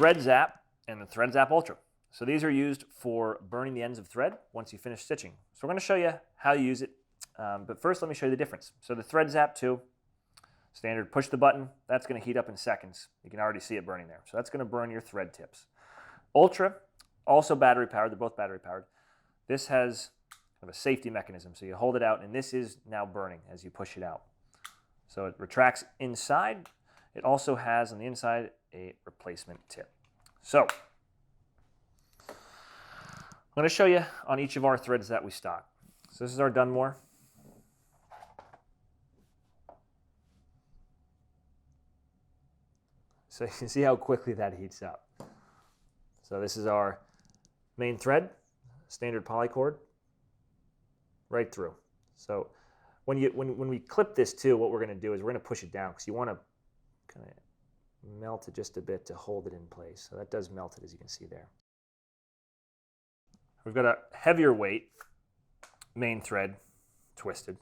Thread Zap and the Thread Zap Ultra. So these are used for burning the ends of thread once you finish stitching. So we're going to show you how you use it, but first let me show you the difference. So the Thread Zap II, standard, push the button, that's going to heat up in seconds. You can already see it burning there. So that's going to burn your thread tips. Ultra, also battery powered, they're both battery powered. This has kind of a safety mechanism, so you hold it out and this is now burning as you push it out. So it retracts inside. It also has on the inside a replacement tip. So I'm going to show you on each of our threads that we stock. So this is our Dunmore. So you can see how quickly that heats up. So this is our main thread, standard polycord, right through. So when we clip this too, what we're going to do is we're going to push it down because you want to kind of melt it just a bit to hold it in place. So that does melt it, as you can see there. We've got a heavier weight main thread, twisted,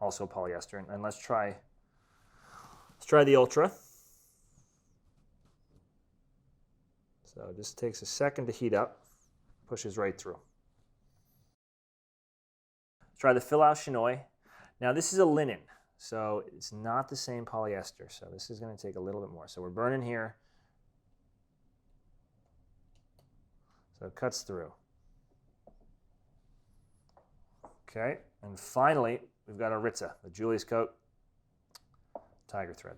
also polyester. And let's try the Ultra. So it just takes a second to heat up, pushes right through. Let's try the Fill-Out Chinoy. Now this is a linen, so it's not the same polyester. So this is going to take a little bit more. So we're burning here. So it cuts through. Okay, and finally, we've got our Ritza, the Julius Coat tiger thread.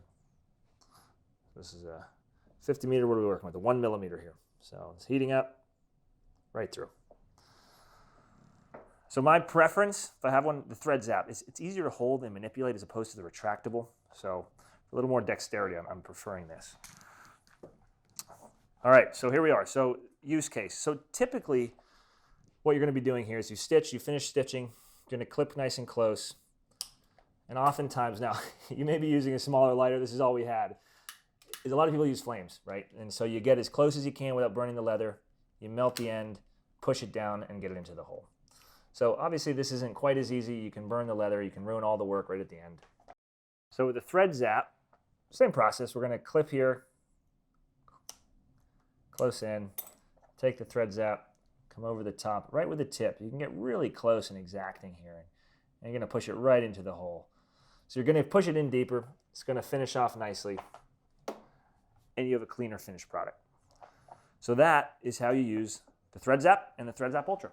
This is a 50 meter, what are we working with? A 1 millimeter here. So it's heating up right through. So my preference, if I have one, the Thread Zap, it's easier to hold and manipulate as opposed to the retractable. So a little more dexterity, I'm preferring this. All right, so here we are. So use case. So typically, what you're going to be doing here is you finish stitching, you're going to clip nice and close, and oftentimes now, you may be using a smaller lighter, this is all we had, is a lot of people use flames, right? And so you get as close as you can without burning the leather, you melt the end, push it down, and get it into the hole. So obviously this isn't quite as easy, you can burn the leather, you can ruin all the work right at the end. So with the Thread Zap, same process, we're going to clip here, close in, take the Thread Zap, come over the top, right with the tip. You can get really close and exacting here. And you're going to push it right into the hole. So you're going to push it in deeper. It's going to finish off nicely. And you have a cleaner finished product. So that is how you use the Thread Zap and the Thread Zap Ultra.